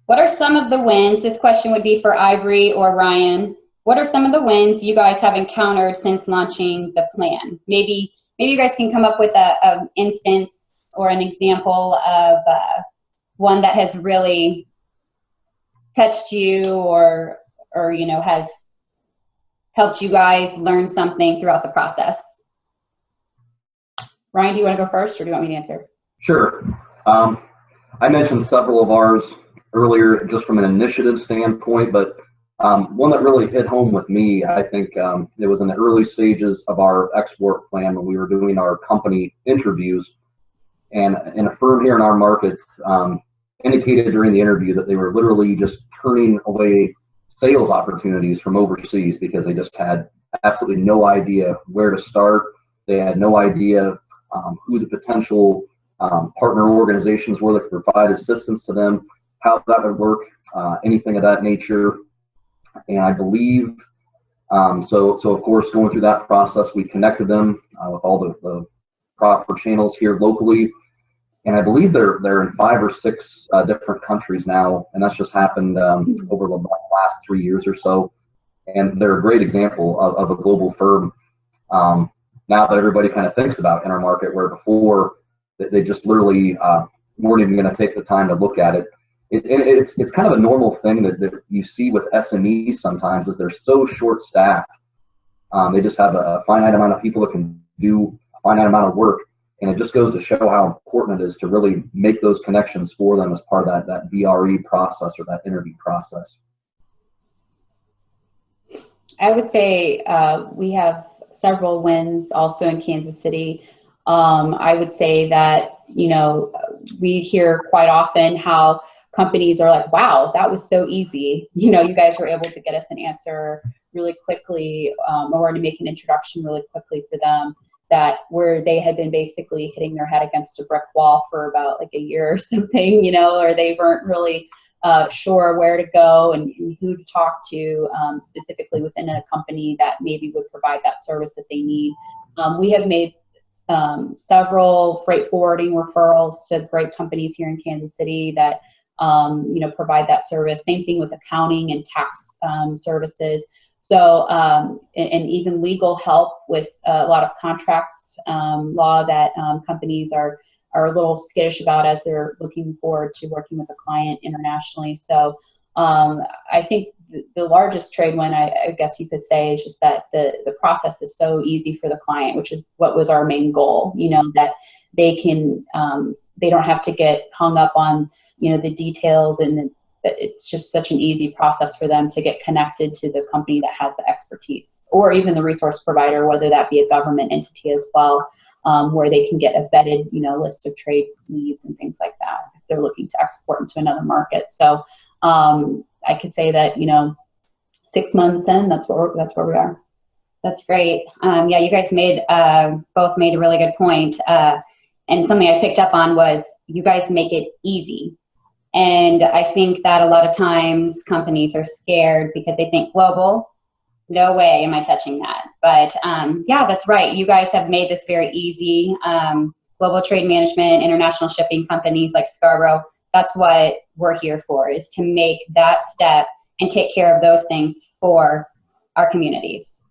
What are some of the wins? This question would be for Ivory or Ryan. What are some of the wins you guys have encountered since launching the plan? Maybe you guys can come up with a instance or an example of one that has really touched you or has helped you guys learn something throughout the process. Ryan, do you want to go first, or do you want me to answer? Sure. I mentioned several of ours earlier just from an initiative standpoint, but one that really hit home with me, I think it was in the early stages of our export plan when we were doing our company interviews, and a firm here in our markets indicated during the interview that they were literally just turning away sales opportunities from overseas because they just had absolutely no idea where to start. They had no idea who the potential partner organizations were that could provide assistance to them, how that would work, anything of that nature. And I believe, so of course, going through that process, we connected them with all the proper channels here locally. And I believe they're in 5 or 6 different countries now, and that's just happened over the last 3 years or so. And they're a great example of a global firm now that everybody kind of thinks about in our market, where before they just literally weren't even going to take the time to look at it. It's kind of a normal thing that you see with SMEs sometimes, is they're so short-staffed. They just have a finite amount of people that can do a finite amount of work. And it just goes to show how important it is to really make those connections for them as part of that VRE process or that interview process. I would say we have several wins also in Kansas City. I would say that, we hear quite often how companies are like, wow, that was so easy. You guys were able to get us an answer really quickly, or to make an introduction really quickly for them, that where they had been basically hitting their head against a brick wall for about like a year or something, or they weren't really sure where to go and who to talk to specifically within a company that maybe would provide that service that they need. We have made several freight forwarding referrals to great companies here in Kansas City that provide that service. Same thing with accounting and tax services. So, and even legal help with a lot of contract law that companies are a little skittish about as they're looking forward to working with a client internationally. So I think the largest trade win, I guess you could say, is just that the process is so easy for the client, which is what was our main goal, that they can, they don't have to get hung up on, the details, and it's just such an easy process for them to get connected to the company that has the expertise, or even the resource provider, whether that be a government entity as well, where they can get a vetted, list of trade needs and things like that if they're looking to export into another market. So I could say that 6 months in, that's where we are. That's great. Yeah, you guys both made a really good point. And something I picked up on was you guys make it easy. And I think that a lot of times companies are scared because they think global, no way am I touching that. But yeah, that's right. You guys have made this very easy. Global trade management, international shipping companies like Scarborough, that's what we're here for, is to make that step and take care of those things for our communities.